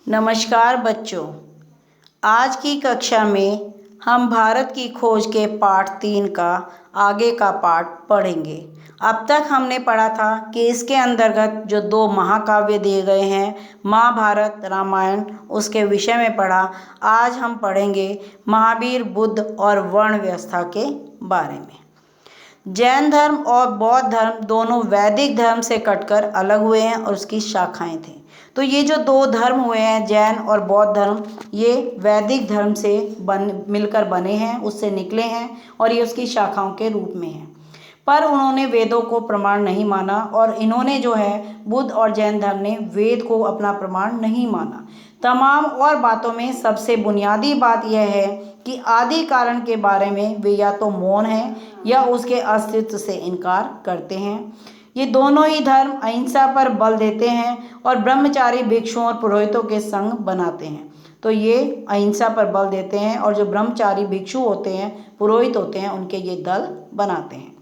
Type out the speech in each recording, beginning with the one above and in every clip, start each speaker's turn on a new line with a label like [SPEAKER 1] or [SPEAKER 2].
[SPEAKER 1] नमस्कार बच्चों। आज की कक्षा में हम भारत की खोज के पाठ 3 का आगे का पाठ पढ़ेंगे। अब तक हमने पढ़ा था कि इसके अंतर्गत जो 2 महाकाव्य दिए गए हैं, महाभारत रामायण, उसके विषय में पढ़ा। आज हम पढ़ेंगे महावीर, बुद्ध और वर्ण व्यवस्था के बारे में। जैन धर्म और बौद्ध धर्म दोनों वैदिक धर्म से कटकर अलग हुए हैं और उसकी शाखाएं थी। तो ये जो 2 धर्म हुए हैं, जैन और बौद्ध धर्म, ये वैदिक धर्म से मिलकर बने हैं, उससे निकले हैं और ये उसकी शाखाओं के रूप में हैं। पर उन्होंने वेदों को प्रमाण नहीं माना और इन्होंने जो है बुद्ध और जैन धर्म ने वेद को अपना प्रमाण नहीं माना। तमाम और बातों में सबसे बुनियादी बात यह है कि आदि कारण के बारे में वे या तो मौन हैं या उसके अस्तित्व से इनकार करते हैं। ये दोनों ही धर्म अहिंसा पर बल देते हैं और ब्रह्मचारी भिक्षुओं और पुरोहितों के संग बनाते हैं। तो ये अहिंसा पर बल देते हैं और जो ब्रह्मचारी भिक्षु होते हैं, पुरोहित होते हैं, उनके ये दल बनाते हैं।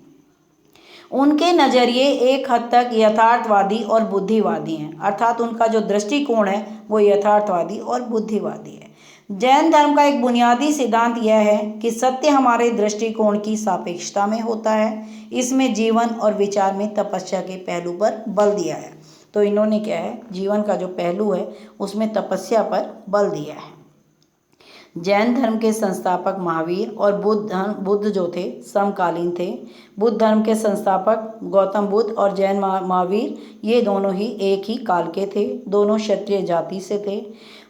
[SPEAKER 1] उनके नज़रिए एक हद तक यथार्थवादी और बुद्धिवादी हैं, अर्थात उनका जो दृष्टिकोण है वो यथार्थवादी और बुद्धिवादी है। जैन धर्म का एक बुनियादी सिद्धांत यह है कि सत्य हमारे दृष्टिकोण की सापेक्षता में होता है। इसमें जीवन और विचार में तपस्या के पहलू पर बल दिया है। तो इन्होंने क्या है, जीवन का जो पहलू है उसमें तपस्या पर बल दिया है। जैन धर्म के संस्थापक महावीर और बुद्ध जो थे समकालीन थे। बुद्ध धर्म के संस्थापक गौतम बुद्ध और जैन महावीर, ये दोनों ही एक ही काल के थे, दोनों क्षत्रिय जाति से थे।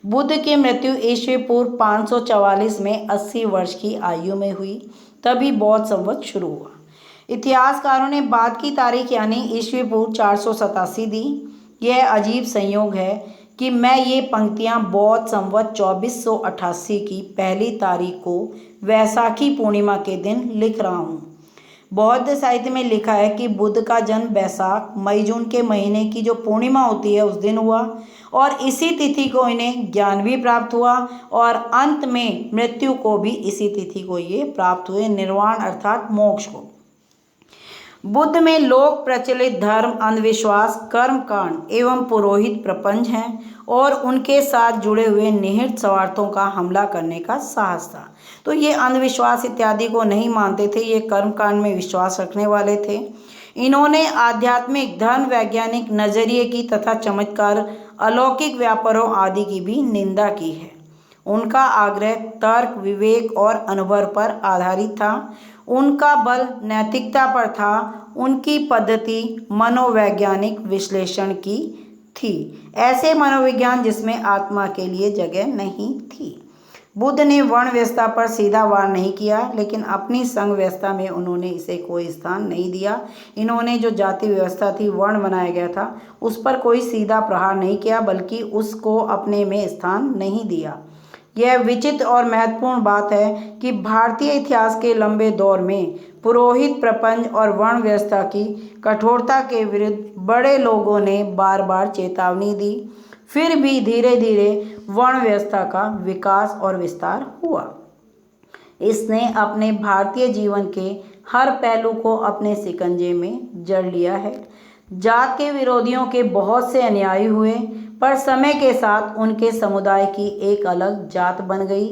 [SPEAKER 1] बुद्ध की मृत्यु ईस्वी पूर्व 544 में 80 वर्ष की आयु में हुई। तभी बौद्ध संवत शुरू हुआ। इतिहासकारों ने बाद की तारीख यानी ईस्वी पूर्व 487 दी। यह अजीब संयोग है कि मैं ये पंक्तियाँ बौद्ध संवत 2488 की पहली तारीख को वैसाखी पूर्णिमा के दिन लिख रहा हूँ। बौद्ध साहित्य में लिखा है कि बुद्ध का जन्म बैसाख मई जून के महीने की जो पूर्णिमा होती है उस दिन हुआ और इसी तिथि को इन्हें ज्ञान भी प्राप्त हुआ और अंत में मृत्यु को भी इसी तिथि को ये प्राप्त हुए, निर्वाण अर्थात मोक्ष को। बुद्ध में लोक प्रचलित धर्म, अंधविश्वास, कर्मकांड एवं पुरोहित प्रपंच हैं और उनके साथ जुड़े हुए निहित स्वार्थों का हमला करने का साहस था। तो ये अंधविश्वास इत्यादि को नहीं मानते थे, ये कर्मकांड में विश्वास रखने वाले थे। इन्होंने आध्यात्मिक, धर्म, वैज्ञानिक नजरिए की तथा चमत्कार, अलौकिक व्यापारों आदि की भी निंदा की है। उनका आग्रह तर्क, विवेक और अनुभव पर आधारित था। उनका बल नैतिकता पर था। उनकी पद्धति मनोवैज्ञानिक विश्लेषण की थी, ऐसे मनोविज्ञान जिसमें आत्मा के लिए जगह नहीं थी। बुद्ध ने वर्ण व्यवस्था पर सीधा वार नहीं किया, लेकिन अपनी संघ व्यवस्था में उन्होंने इसे कोई स्थान नहीं दिया। इन्होंने जो जाति व्यवस्था थी, वर्ण बनाया गया था, उस पर कोई सीधा प्रहार नहीं किया, बल्कि उसको अपने में स्थान नहीं दिया। यह विचित्र और महत्वपूर्ण बात है कि भारतीय इतिहास के लंबे दौर में पुरोहित प्रपंच और वर्ण व्यवस्था की कठोरता के विरुद्ध बड़े लोगों ने बार बार चेतावनी दी, फिर भी धीरे धीरे वर्ण व्यवस्था का विकास और विस्तार हुआ। इसने अपने भारतीय जीवन के हर पहलू को अपने शिकंजे में जड़ लिया है। जात के विरोधियों के बहुत से अनुयायी हुए, पर समय के साथ उनके समुदाय की एक अलग जात बन गई।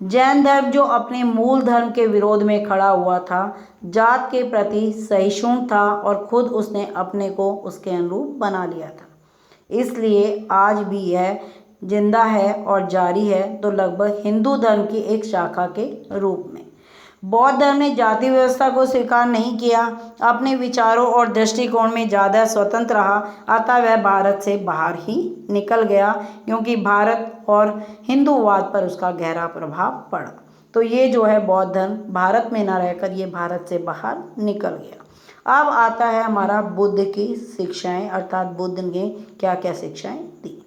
[SPEAKER 1] जैन धर्म जो अपने मूल धर्म के विरोध में खड़ा हुआ था, जात के प्रति सहिष्णु था और खुद उसने अपने को उसके अनुरूप बना लिया था। इसलिए आज भी यह जिंदा है और जारी है, तो लगभग हिंदू धर्म की एक शाखा के रूप में। बौद्ध धर्म ने जाति व्यवस्था को स्वीकार नहीं किया, अपने विचारों और दृष्टिकोण में ज़्यादा स्वतंत्र रहा, अतः वह भारत से बाहर ही निकल गया, क्योंकि भारत और हिंदूवाद पर उसका गहरा प्रभाव पड़ा। तो ये जो है बौद्ध धर्म भारत में न रहकर ये भारत से बाहर निकल गया। अब आता है हमारा बुद्ध की शिक्षाएं, अर्थात बुद्ध ने क्या क्या शिक्षाएं दी।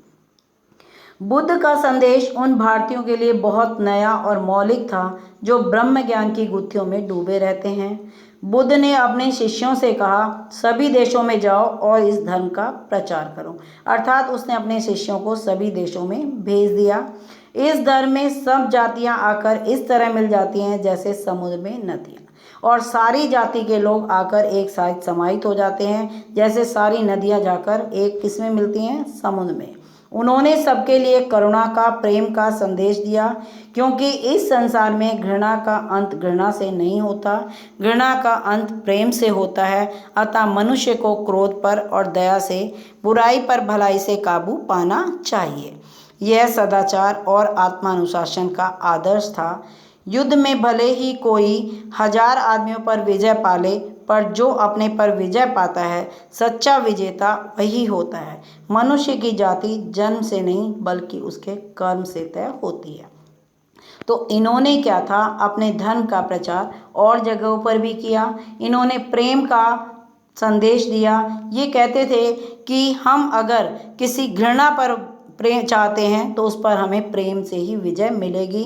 [SPEAKER 1] बुद्ध का संदेश उन भारतीयों के लिए बहुत नया और मौलिक था जो ब्रह्म ज्ञान की गुत्थियों में डूबे रहते हैं। बुद्ध ने अपने शिष्यों से कहा, सभी देशों में जाओ और इस धर्म का प्रचार करो, अर्थात उसने अपने शिष्यों को सभी देशों में भेज दिया। इस धर्म में सब जातियां आकर इस तरह मिल जाती हैं जैसे समुद्र में नदियाँ, और सारी जाति के लोग आकर एक साथ समाहित हो जाते हैं जैसे सारी नदियाँ जाकर एक किस में मिलती हैं, समुद्र में। उन्होंने सबके लिए करुणा का, प्रेम का संदेश दिया, क्योंकि इस संसार में घृणा का अंत घृणा से नहीं होता, घृणा का अंत प्रेम से होता है। अतः मनुष्य को क्रोध पर और दया से, बुराई पर भलाई से काबू पाना चाहिए। यह सदाचार और आत्मानुशासन का आदर्श था। युद्ध में भले ही कोई 1000 आदमियों पर विजय पाले, पर जो अपने पर विजय पाता है, सच्चा विजेता वही होता है। मनुष्य की जाति जन्म से नहीं बल्कि उसके कर्म से तय होती है। तो इन्होंने क्या था, अपने धर्म का प्रचार और जगहों पर भी किया। इन्होंने प्रेम का संदेश दिया। ये कहते थे कि हम अगर किसी घृणा पर प्रेम चाहते हैं तो उस पर हमें प्रेम से ही विजय मिलेगी।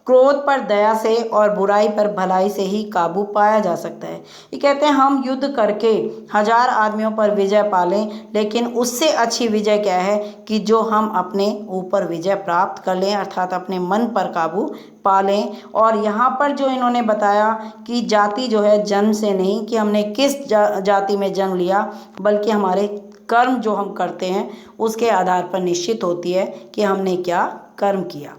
[SPEAKER 1] क्रोध पर दया से और बुराई पर भलाई से ही काबू पाया जा सकता है। ये कहते हैं हम युद्ध करके 1000 आदमियों पर विजय पालें, लेकिन उससे अच्छी विजय क्या है कि जो हम अपने ऊपर विजय प्राप्त कर लें, अर्थात अपने मन पर काबू पा लें। और यहाँ पर जो इन्होंने बताया कि जाति जो है जन्म से नहीं, कि हमने किस जाति में जन्म लिया, बल्कि हमारे कर्म जो हम करते हैं उसके आधार पर निश्चित होती है कि हमने क्या कर्म किया।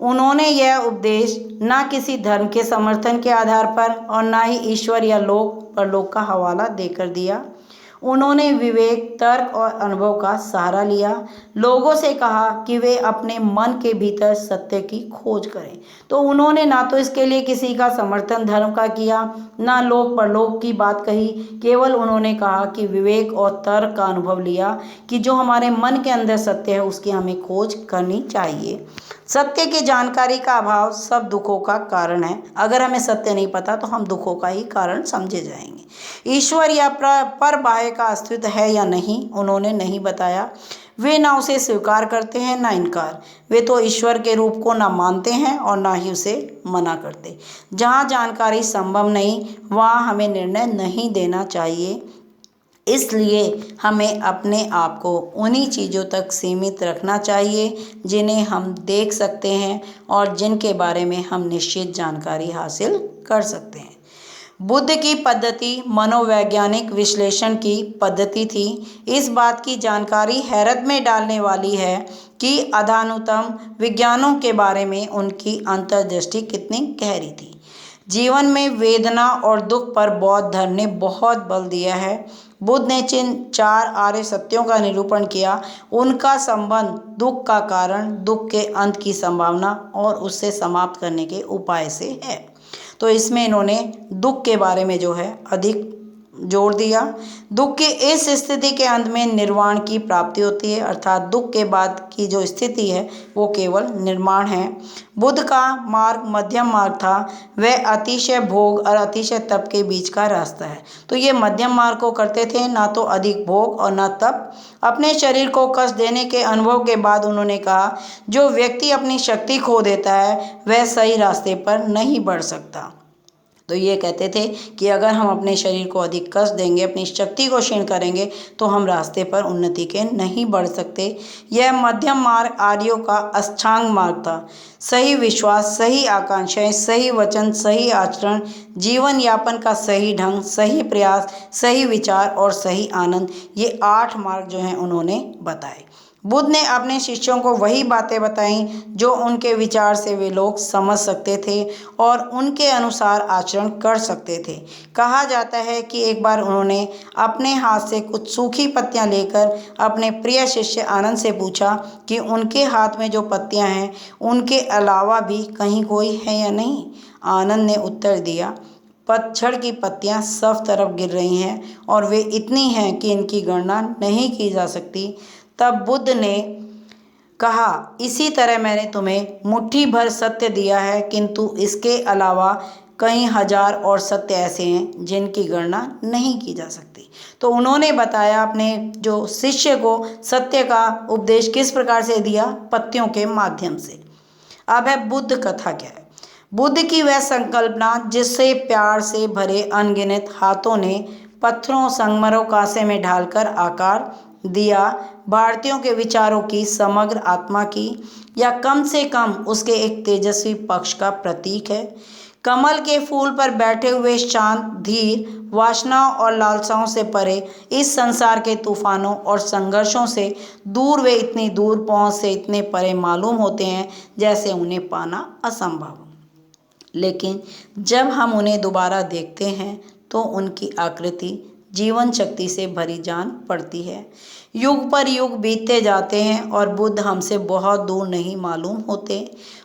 [SPEAKER 1] उन्होंने यह उपदेश न किसी धर्म के समर्थन के आधार पर और न ही ईश्वर या लोक परलोक का हवाला देकर दिया। उन्होंने विवेक, तर्क और अनुभव का सहारा लिया। लोगों से कहा कि वे अपने मन के भीतर सत्य की खोज करें। तो उन्होंने ना तो इसके लिए किसी का समर्थन धर्म का किया, ना लोक परलोक की बात कही। केवल उन्होंने कहा कि विवेक और तर्क का अनुभव लिया कि जो हमारे मन के अंदर सत्य है उसकी हमें खोज करनी चाहिए। सत्य की जानकारी का अभाव सब दुखों का कारण है। अगर हमें सत्य नहीं पता तो हम दुखों का ही कारण समझे जाएंगे। ईश्वर या पर बाह्य का अस्तित्व है या नहीं, उन्होंने नहीं बताया। वे ना उसे स्वीकार करते हैं ना इनकार। वे तो ईश्वर के रूप को ना मानते हैं और ना ही उसे मना करते। जहाँ जानकारी संभव नहीं वहाँ हमें निर्णय नहीं देना चाहिए। इसलिए हमें अपने आप को उन्हीं चीज़ों तक सीमित रखना चाहिए जिन्हें हम देख सकते हैं और जिनके बारे में हम निश्चित जानकारी हासिल कर सकते हैं। बुद्ध की पद्धति मनोवैज्ञानिक विश्लेषण की पद्धति थी। इस बात की जानकारी हैरत में डालने वाली है कि अधानुतम विज्ञानों के बारे में उनकी अंतर्दृष्टि कितनी गहरी थी। जीवन में वेदना और दुख पर बौद्ध धर्म ने बहुत बल दिया है। बुद्ध ने जिन 4 आर्य सत्यों का निरूपण किया, उनका संबंध दुख का कारण, दुख के अंत की संभावना और उससे समाप्त करने के उपाय से है। तो इसमें इन्होंने दुख के बारे में जो है अधिक जोर दिया। दुख की इस स्थिति के अंत में निर्वाण की प्राप्ति होती है, अर्थात दुख के बाद की जो स्थिति है वो केवल निर्माण है। बुद्ध का मार्ग मध्यम मार्ग था। वह अतिशय भोग और अतिशय तप के बीच का रास्ता है। तो ये मध्यम मार्ग को करते थे, ना तो अधिक भोग और ना तप। अपने शरीर को कष्ट देने के अनुभव के बाद उन्होंने कहा, जो व्यक्ति अपनी शक्ति खो देता है वह सही रास्ते पर नहीं बढ़ सकता। तो ये कहते थे कि अगर हम अपने शरीर को अधिक कष्ट देंगे, अपनी शक्ति को क्षीण करेंगे, तो हम रास्ते पर उन्नति के नहीं बढ़ सकते। यह मध्यम मार्ग आर्यों का अष्टांग मार्ग था। सही विश्वास, सही आकांक्षाएं, सही वचन, सही आचरण, जीवन यापन का सही ढंग, सही प्रयास, सही विचार और सही आनंद, ये 8 मार्ग जो हैं उन्होंने बताए। बुद्ध ने अपने शिष्यों को वही बातें बताईं जो उनके विचार से वे लोग समझ सकते थे और उनके अनुसार आचरण कर सकते थे। कहा जाता है कि एक बार उन्होंने अपने हाथ से कुछ सूखी पत्तियां लेकर अपने प्रिय शिष्य आनंद से पूछा कि उनके हाथ में जो पत्तियां हैं उनके अलावा भी कहीं कोई है या नहीं। आनंद ने उत्तर दिया, पतझड़ की पत्तियां सब तरफ गिर रही हैं और वे इतनी हैं कि इनकी गणना नहीं की जा सकती। तब बुद्ध ने कहा, इसी तरह मैंने तुम्हें मुट्ठी भर सत्य दिया है, किंतु इसके अलावा कई 1000 और सत्य ऐसे हैं जिनकी गणना नहीं की जा सकती। तो उन्होंने बताया अपने जो शिष्य को सत्य का उपदेश किस प्रकार से दिया, पत्तियों के माध्यम से। अब है बुद्ध कथा क्या है। बुद्ध की वह संकल्पना जिससे प्यार से भरे अनगिनत हाथों ने पत्थरों, संगमरमर, कांसे में ढालकर आकार दिया, भारतीयों के विचारों की समग्र आत्मा की, या कम से कम उसके एक तेजस्वी पक्ष का प्रतीक है। कमल के फूल पर बैठे हुए शांत, धीर, वासनाओं और लालसाओं से परे इस संसार के तूफानों और संघर्षों से दूर वे इतनी दूर पहुँच से इतने परे मालूम होते हैं जैसे उन्हें पाना असंभव। लेकिन जब हम उन्हें दोबारा देखते हैं तो उनकी आकृति जीवन शक्ति से भरी जान पड़ती है। युग पर युग बीतते जाते हैं और बुद्ध हमसे बहुत दूर नहीं मालूम होते।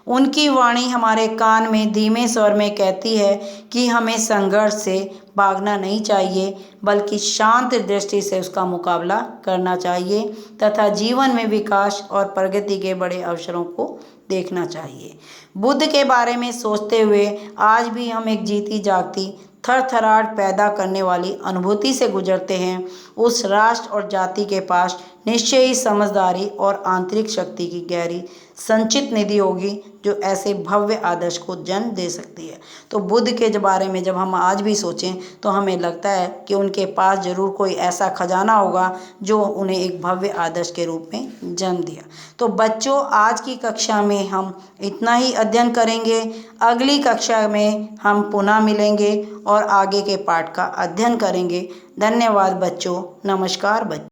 [SPEAKER 1] उनकी वाणी हमारे कान में धीमे स्वर में कहती है कि हमें संघर्ष से भागना नहीं चाहिए, बल्कि शांत दृष्टि से उसका मुकाबला करना चाहिए तथा जीवन में विकास और प्रगति के बड़े अवसरों को देखना चाहिए। बुद्ध के बारे में सोचते हुए आज भी हम एक जीती जागती थरथराहट पैदा करने वाली अनुभूति से गुजरते हैं। उस राष्ट्र और जाति के पास निश्चय ही समझदारी और आंतरिक शक्ति की गहरी संचित निधि होगी जो ऐसे भव्य आदर्श को जन्म दे सकती है। तो बुद्ध के बारे में जब हम आज भी सोचें तो हमें लगता है कि उनके पास जरूर कोई ऐसा खजाना होगा जो उन्हें एक भव्य आदर्श के रूप में जन्म दिया। तो बच्चों, आज की कक्षा में हम इतना ही अध्ययन करेंगे। अगली कक्षा में हम पुनः मिलेंगे और आगे के पाठ का अध्ययन करेंगे। धन्यवाद बच्चों। नमस्कार बच्चों।